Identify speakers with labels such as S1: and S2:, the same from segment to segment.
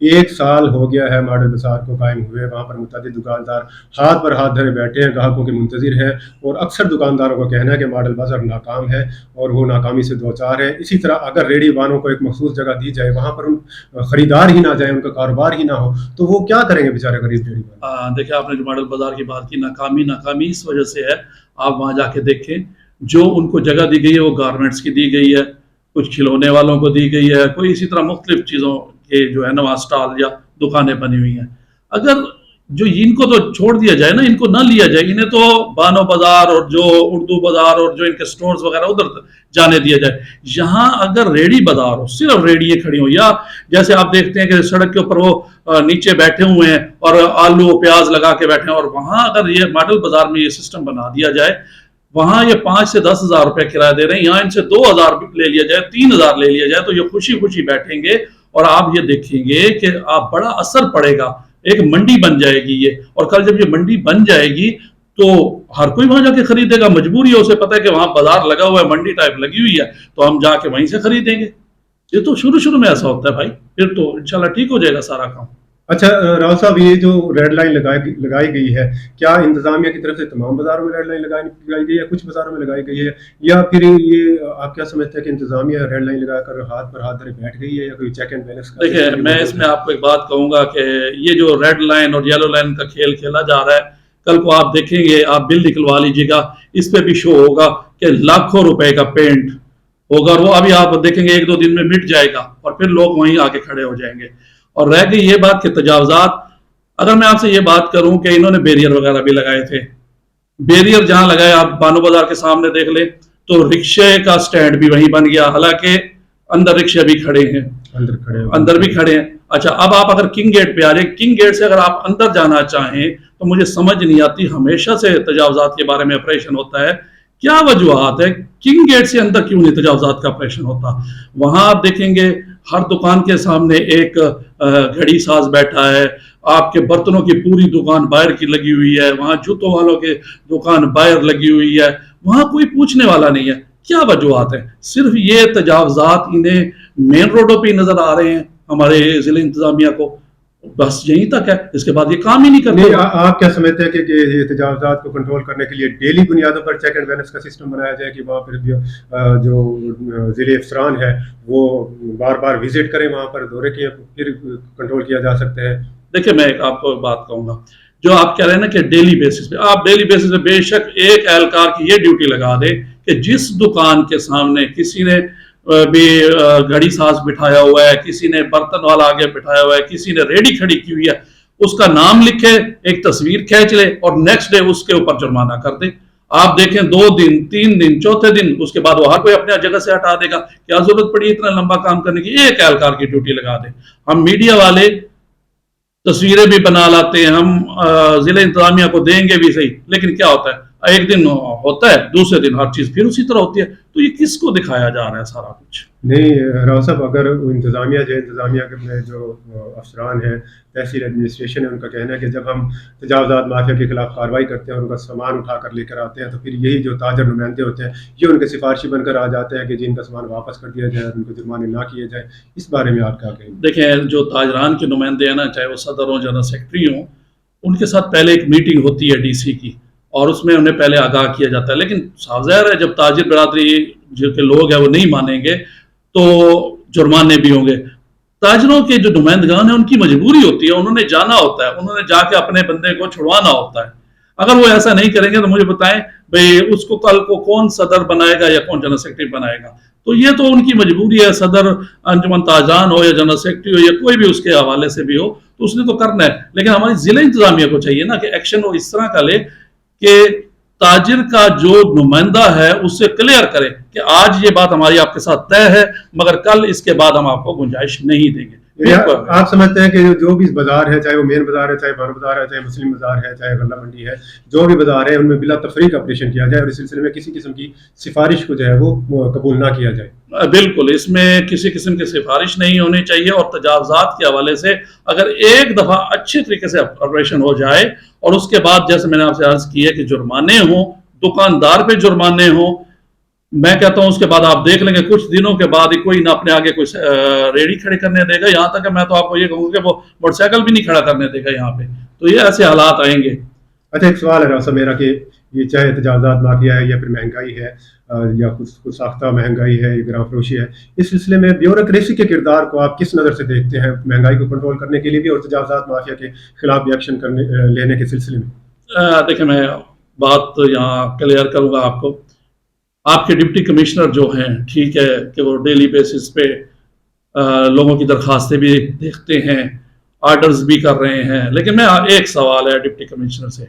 S1: 1 سال ہو گیا ہے ماڈل بازار کو قائم ہوئے. وہاں پر متعدد دکاندار ہاتھ پر ہاتھ دھرے بیٹھے ہیں, گاہکوں کے منتظر ہیں, اور اکثر دکانداروں کا کہنا ہے کہ ماڈل بازار ناکام ہے اور وہ ناکامی سے دوچار ہے. اسی طرح اگر ریڑھی والوں کو ایک مخصوص جگہ دی جائے, وہاں پر خریدار ہی نہ جائے, ان کا کاروبار ہی نہ ہو, تو وہ کیا کریں گے بیچارے غریب ریڑھی والے؟
S2: دیکھیں آپ نے جو ماڈل بازار کی بات کی, ناکامی اس وجہ سے ہے, آپ وہاں جا کے دیکھیں جو ان کو جگہ دی گئی ہے وہ گارمنٹس کی دی گئی ہے, کچھ کھلونے والوں کو دی گئی ہے, کوئی اسی طرح مختلف چیزوں کے جو ہے نا وہاں اسٹال یا دکانیں بنی ہوئی ہیں. اگر جو ان کو تو چھوڑ دیا جائے نا, ان کو نہ لیا جائے, انہیں تو بانو بازار اور جو اردو بازار اور جو ان کے سٹورز وغیرہ ادھر جانے دیا جائے. یہاں اگر ریڑھی بازار ہو, صرف ریڑھی کھڑی ہو, یا جیسے آپ دیکھتے ہیں کہ سڑک کے اوپر وہ نیچے بیٹھے ہوئے ہیں اور آلو پیاز لگا کے بیٹھے ہیں, اور وہاں اگر یہ ماڈل بازار میں یہ سسٹم بنا دیا جائے, وہاں یہ 5 سے 10 ہزار روپے کرایہ دے رہے ہیں, یہاں ان سے 2,000 لے لیا جائے, 3,000 لے لیا جائے, تو یہ خوشی خوشی بیٹھیں گے. اور آپ یہ دیکھیں گے کہ آپ بڑا اثر پڑے گا, ایک منڈی بن جائے گی یہ. اور کل جب یہ منڈی بن جائے گی تو ہر کوئی وہاں جا کے خریدے گا, مجبوری ہے, اسے پتہ ہے کہ وہاں بازار لگا ہوا ہے, منڈی ٹائپ لگی ہوئی ہے, تو ہم جا کے وہیں سے خریدیں گے. یہ تو شروع میں ایسا ہوتا ہے بھائی, پھر تو انشاءاللہ ٹھیک ہو جائے گا سارا کام.
S1: اچھا راؤ صاحب, یہ جو ریڈ لائن لگائی گئی ہے, کیا انتظامیہ کی طرف سے تمام بازاروں میں ریڈ لائن لگائی گئی ہے, کچھ بازاروں میں لگائی گئی ہے, یا پھر یہ آپ کیا سمجھتے ہیں کہ انتظامیہ ریڈ لائن لگا کر ہاتھ پر ہاتھ دھرے بیٹھ گئی ہے, یا کوئی چیک اینڈ بیلنس؟
S2: دیکھیں میں اس میں آپ کو ایک بات کہوں گا کہ یہ جو ریڈ لائن اور یلو لائن کا کھیل کھیلا جا رہا ہے, کل کو آپ دیکھیں گے, آپ بل نکلوا لیجیے گا, اس پہ بھی شو ہوگا کہ لاکھوں روپے کا پینٹ ہوگا, اور وہ ابھی آپ دیکھیں گے 1-2 دن میں مٹ جائے گا, اور پھر لوگ وہیں آ کے کھڑے ہو جائیں گے. اور رہ گئی یہ بات کہ تجاوزات, اگر میں آپ سے یہ بات کروں کہ انہوں نے بیریئر وغیرہ بھی لگائے تھے, بیریئر جہاں لگائے آپ بانو بازار کے سامنے دیکھ لیں تو رکشے کا سٹینڈ بھی وہیں بن گیا, حالانکہ اندر رکشے بھی کھڑے ہیں, اندر بھی کھڑے ہیں. اچھا اب آپ اگر کنگ گیٹ پہ آ جائیں, کنگ گیٹ سے اگر آپ اندر جانا چاہیں تو مجھے سمجھ نہیں آتی, ہمیشہ سے تجاوزات کے بارے میں آپریشن ہوتا ہے, کیا وجوہات ہے, کنگ گیٹ سے اندر کیوں نہیں تجاوزات کا آپریشن ہوتا؟ وہاں آپ دیکھیں گے ہر دکان کے سامنے ایک گھڑی ساز بیٹھا ہے, آپ کے برتنوں کی پوری دکان باہر کی لگی ہوئی ہے, وہاں جوتوں والوں کے دکان باہر لگی ہوئی ہے, وہاں کوئی پوچھنے والا نہیں ہے. کیا وجوہات ہیں؟ صرف یہ تجاوزات انہیں مین روڈوں پہ نظر آ رہے ہیں ہمارے ضلع انتظامیہ کو, بس یہیں تک ہے, اس کے بعد یہ کام ہی نہیں کرتے.
S1: آپ کیا سمجھتے ہیں کہ یہ تجاوزات کو کنٹرول کرنے کے لیے ڈیلی بنیادوں پر چیک اینڈ بیلنس کا سسٹم بنایا جائے, کہ وہاں پر جو ضلع افسران ہے وہ بار بار وزٹ کریں, وہاں پر دورے کیے, پھر کنٹرول کیا جا سکتے ہیں؟
S2: دیکھیں میں آپ کو بات کہوں گا, جو آپ کہہ رہے ہیں نا کہ ڈیلی بیسس پہ, آپ ڈیلی بیسس پہ بے شک ایک اہلکار کی یہ ڈیوٹی لگا دیں کہ جس دکان کے سامنے کسی نے بھی گھڑی ساز بٹھایا ہوا ہے, کسی نے برتن والا آگے بٹھایا ہوا ہے, کسی نے ریڑھی کھڑی کی ہوئی ہے, اس کا نام لکھے, ایک تصویر کھینچ لے, اور نیکسٹ ڈے اس کے اوپر جرمانہ کر دے. آپ دیکھیں 2 دن 3 دن چوتھے دن اس کے بعد وہ ہر کوئی اپنے جگہ سے ہٹا دے گا. کیا ضرورت پڑی اتنا لمبا کام کرنے کی؟ ایک اہلکار کی ڈیوٹی لگا دیں. ہم میڈیا والے تصویریں بھی بنا لاتے ہیں, ہم ضلع انتظامیہ کو دیں گے بھی صحیح, لیکن کیا ہوتا ہے, ایک دن ہوتا ہے, دوسرے دن ہر چیز پھر اسی طرح ہوتی ہے. تو یہ کس کو دکھایا جا رہا ہے سارا کچھ؟
S1: نہیں راؤ صاحب, اگر انتظامیہ میں جو افسران ہیں, تحصیل ایڈمنسٹریشن ہے, ان کا کہنا ہے کہ جب ہم تجاوزات مافیا کے خلاف کارروائی کرتے ہیں اور ان کا سامان اٹھا کر لے کر آتے ہیں, تو پھر یہی جو تاجر نمائندے ہوتے ہیں یہ ان کے سفارشی بن کر آ جاتے ہیں کہ جن کا سامان واپس کر دیا جائے اور ان کو جرمانے نہ کیے جائے. اس بارے میں آپ کیا کہیں گے؟
S2: دیکھیں جو تاجران کے نمائندے ہیں نا, چاہے وہ صدر ہوں جنرل سیکرٹری ہوں, ان کے ساتھ پہلے ایک میٹنگ ہوتی ہے ڈی سی کی, اور اس میں انہیں پہلے آگاہ کیا جاتا ہے. لیکن صاف ظاہر ہے جب تاجر برادری جو کہ لوگ ہیں وہ نہیں مانیں گے تو جرمانے بھی ہوں گے. تاجروں کے جو نمائندگان ہیں ان کی مجبوری ہوتی ہے, انہوں نے جانا ہوتا ہے, انہوں نے جا کے اپنے بندے کو چھڑوانا ہوتا ہے. اگر وہ ایسا نہیں کریں گے تو مجھے بتائیں بھئی اس کو کل کو کون صدر بنائے گا یا کون جنرل سیکرٹری بنائے گا؟ تو یہ تو ان کی مجبوری ہے, صدر انجمن تاجران ہو یا جنرل سیکرٹری ہو یا کوئی بھی اس کے حوالے سے بھی ہو, تو اس نے تو کرنا ہے. لیکن ہماری ضلع انتظامیہ کو چاہیے نا کہ ایکشن وہ اس طرح کا لے کہ تاجر کا جو نمائندہ ہے اس سے کلیئر کرے کہ آج یہ بات ہماری آپ کے ساتھ طے ہے, مگر کل اس کے بعد ہم آپ کو گنجائش نہیں دیں گے.
S1: آپ سمجھتے ہیں کہ جو بھی بازار ہے, چاہے وہ مین بازار ہے, چاہے بانو بازار ہے, چاہے مسلم بازار ہے, چاہے غلہ منڈی ہے, جو بھی بازار ہے ان میں بلا تفریق آپریشن کیا جائے اور اس سلسلے میں کسی قسم کی سفارش کو جو ہے وہ قبول نہ کیا جائے؟
S2: بالکل, اس میں کسی قسم کی سفارش نہیں ہونی چاہیے. اور تجاوزات کے حوالے سے اگر ایک دفعہ اچھے طریقے سے آپریشن ہو جائے اور اس کے بعد جیسے میں نے آپ سے عرض کی ہے کہ جرمانے ہوں, دکاندار پہ جرمانے ہوں, میں کہتا ہوں اس کے بعد آپ دیکھ لیں گے کچھ دنوں کے بعد ہی کوئی نہ اپنے آگے کوئی ریڑھی کھڑے کرنے دے گا، یہاں تک کہ میں تو آپ کو یہ کہوں گا کہ وہ موٹر سائیکل بھی نہیں کھڑا کرنے دے گا یہاں پہ. تو یہ ایسے حالات آئیں گے.
S1: اچھا ایک سوال ہے راستہ میرا کہ یہ چاہے تجاوزات مافیا ہے یا پھر مہنگائی ہے یا خود ساختہ مہنگائی ہے یا گرام فروشی ہے، اس سلسلے میں بیوروکریسی کے کردار کو آپ کس نظر سے دیکھتے ہیں مہنگائی کو کنٹرول کرنے کے لیے بھی اور تجاوزات مافیا کے خلاف بھی ایکشن لینے کے سلسلے میں؟
S2: دیکھیں میں بات یہاں کلیئر کروں گا آپ کو. آپ کے ڈپٹی کمشنر جو ہیں ٹھیک ہے کہ وہ ڈیلی بیسس پہ لوگوں کی درخواستیں بھی دیکھتے ہیں، آرڈرز بھی کر رہے ہیں، لیکن میں ایک سوال ہے ڈپٹی کمشنر سے،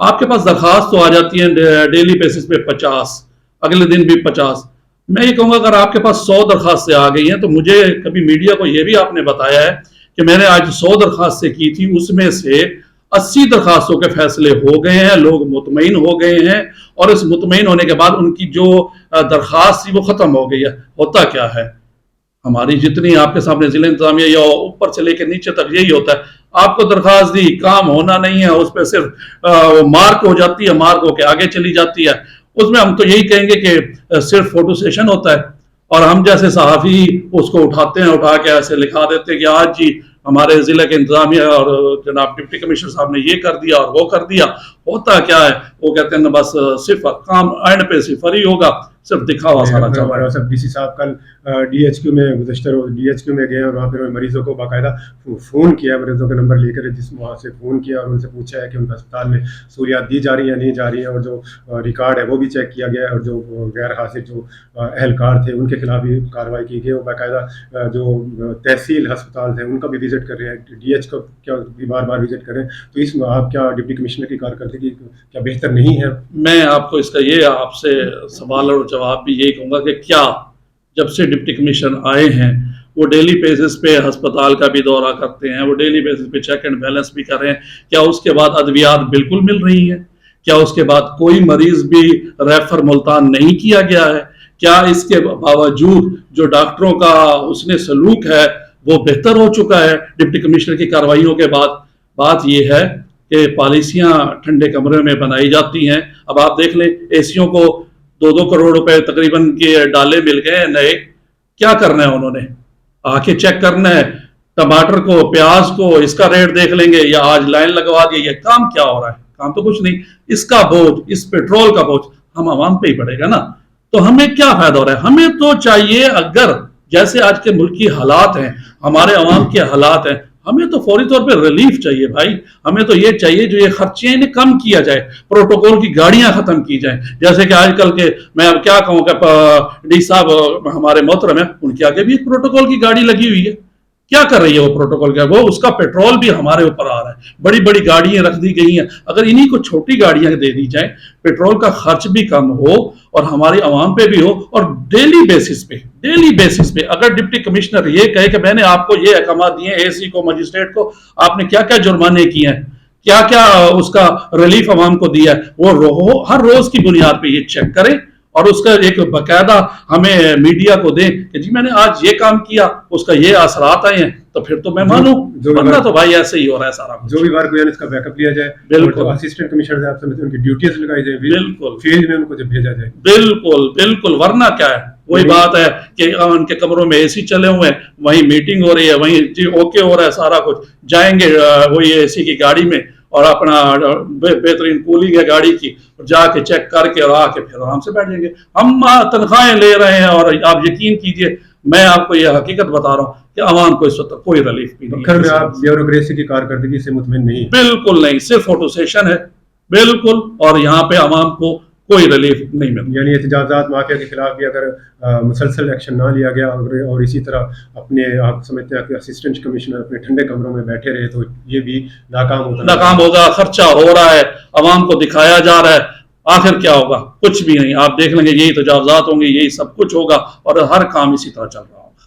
S2: آپ کے پاس درخواست تو آ جاتی ہے ڈیلی بیسس پہ 50، اگلے دن بھی 50. میں یہ کہوں گا اگر آپ کے پاس 100 درخواستیں آ گئی ہیں تو مجھے کبھی میڈیا کو یہ بھی آپ نے بتایا ہے کہ میں نے آج 100 درخواستیں کی تھی، اس میں سے 80 درخواستوں کے فیصلے ہو گئے ہیں، لوگ مطمئن ہو گئے ہیں، اور اس مطمئن ہونے کے بعد ان کی جو درخواست تھی وہ ختم ہو گئی ہے. ہوتا کیا ہے ہماری جتنی آپ کے سامنے ضلع انتظامیہ یا اوپر سے لے کے نیچے تک یہی ہوتا ہے، آپ کو درخواست دی، کام ہونا نہیں ہے، اس پہ صرف مارک ہو جاتی ہے، مارک ہو کے آگے چلی جاتی ہے. اس میں ہم تو یہی کہیں گے کہ صرف فوٹو سیشن ہوتا ہے اور ہم جیسے صحافی اس کو اٹھاتے ہیں، اٹھا کے ایسے لکھا دیتے ہیں کہ آج جی ہمارے ضلع کے انتظامیہ اور جناب ڈپٹی کمشنر صاحب نے یہ کر دیا اور وہ کر دیا. ہوتا کیا ہے وہ کہتے ہیں بس صرف کام اینڈ پہ صرف ہی ہوگا، صرف دکھاوا سارا چل رہا ہے.
S1: ڈی سی صاحب کل ڈی ایچ کیو میں گزشتہ ڈی ایچ کیو میں گئے اور وہاں پہ مریضوں کو باقاعدہ فون کیا، مریضوں کا نمبر لے کر جس وہاں سے فون کیا اور ان سے پوچھا ہے کہ ان کو اسپتال میں سہولیات دی جا رہی ہیں نہیں جا رہی ہیں، اور جو ریکارڈ ہے وہ بھی چیک کیا گیا ہے، اور جو غیر حاضر جو اہلکار تھے ان کے خلاف بھی کارروائی کی گئی. اور باقاعدہ جو تحصیل ہسپتال تھے ان کا بھی وزٹ کر رہے ہیں، ڈی ایچ کو کیا بار بار وزٹ کر رہے ہیں. تو اس میں آپ کیا ڈپٹی کمشنر کی کارکردگی کیا بہتر نہیں ہے؟
S2: میں آپ کو اس کا یہ آپ سے سوال اور جواب بھی یہی کہوں گا کہ کیا جب سے ڈپٹی کمشنر آئے ہیں وہ ڈیلی بیسس پہ ہسپتال کا بھی دورہ کرتے ہیں، وہ ڈیلی بیسس پہ چیک اینڈ بیلنس بھی کر رہے ہیں. کیا اس کے بعد ادویات بالکل مل رہی ہیں؟ کیا اس کے بعد کوئی مریض بھی ریفر ملتان نہیں کیا گیا ہے؟ کیا اس کے باوجود جو ڈاکٹروں کا اس نے سلوک ہے وہ بہتر ہو چکا ہے ڈپٹی کمشنر کی کارروائیوں کے بعد؟ بات یہ ہے کہ پالیسیاں ٹھنڈے کمرے میں بنائی جاتی ہیں. اب آپ دیکھ لیں اے سیوں کو 2-2 کروڑ روپے تقریباً کے ڈالے مل گئے ہیں نئے. کیا کرنا ہے انہوں نے؟ آ کے چیک کرنا ہے ٹماٹر کو، پیاز کو، اس کا ریٹ دیکھ لیں گے یا آج لائن لگوا دی. یہ کام کیا ہو رہا ہے؟ کام تو کچھ نہیں. اس کا بوجھ، اس پیٹرول کا بوجھ ہم عوام پہ ہی پڑے گا نا. تو ہمیں کیا فائدہ ہو رہا ہے؟ ہمیں تو چاہیے اگر جیسے آج کے ملک کی حالات ہیں، ہمارے عوام کے حالات ہیں، ہمیں تو فوری طور پہ ریلیف چاہیے بھائی. ہمیں تو یہ چاہیے جو یہ خرچے انہیں کم کیا جائے، پروٹوکول کی گاڑیاں ختم کی جائیں. جیسے کہ آج کل کے میں اب کیا کہوں کہ ڈی صاحب ہمارے محترم ہیں، ان کے آگے بھی ایک پروٹوکول کی گاڑی لگی ہوئی ہے. کیا کر رہی ہے وہ پروٹوکول کا؟ وہ اس کا پیٹرول بھی ہمارے اوپر آ رہا ہے. بڑی بڑی گاڑیاں رکھ دی گئی ہیں. اگر انہی کو چھوٹی گاڑیاں دے دی جائیں، پیٹرول کا خرچ بھی کم ہو اور ہماری عوام پہ بھی ہو، اور ڈیلی بیسس پہ اگر ڈپٹی کمشنر یہ کہے کہ میں نے آپ کو یہ احکامات دیے، اے سی کو، مجسٹریٹ کو آپ نے کیا کیا جرمانے کیے ہیں، کیا کیا اس کا ریلیف عوام کو دیا ہے، وہ ہر روز کی بنیاد پہ یہ چیک کریں اور اس کا ایک باقاعدہ ہمیں میڈیا کو دیں کہ جی میں نے آج یہ کام کیا، اس کا یہ اثرات آئے ہیں. تو پھر تو میں مانوں، ورنہ تو بھائی ایسے ہی ہو رہا ہے سارا کچھ.
S1: جو بھی ورک ہویا اس کا بیک اپ لیا جائے، بالکل اسسٹنٹ کمشنر صاحب سے ان کی ڈیوٹیز لگائی جائے، بالکل فیلڈ میں ان کو جب بھیجا جائے.
S2: بالکل ورنہ کیا ہے؟ وہی بات ہے کہ ان کے کمروں میں اے سی چلے ہوئے ہیں، وہیں میٹنگ ہو رہی ہے، وہیں جی اوکے ہو رہا ہے سارا کچھ. جائیں گے وہی اے سی کی گاڑی میں اور اپنا بہترین کولنگ ہے گاڑی کی، جا کے چیک کر کے اور آ کے پھر آرام سے بیٹھ جائیں گے. ہم تنخواہیں لے رہے ہیں اور آپ یقین کیجئے میں آپ کو یہ حقیقت بتا رہا ہوں کہ عوام کو اس وقت کوئی ریلیف بھی نہیں ہے.
S1: آپ بیوروکریسی کی کارکردگی سے مطمئن نہیں؟
S2: بالکل نہیں، صرف فوٹو سیشن ہے بالکل، اور یہاں پہ عوام کو کوئی ریلیف نہیں ملتا.
S1: یعنی احتجاجات مافیا کے خلاف بھی اگر مسلسل ایکشن نہ لیا گیا اور اسی طرح اپنے آپ سمجھتے ہیں کہ اسسٹنٹ کمشنر اپنے ٹھنڈے کمروں میں بیٹھے رہے تو یہ بھی ناکام
S2: ہوگا. خرچہ ہو رہا ہے، عوام کو دکھایا جا رہا ہے، آخر کیا ہوگا؟ کچھ بھی نہیں. آپ دیکھ لیں گے یہی تجاوزات ہوں گے، یہی سب کچھ ہوگا اور ہر کام اسی طرح چل رہا ہوگا.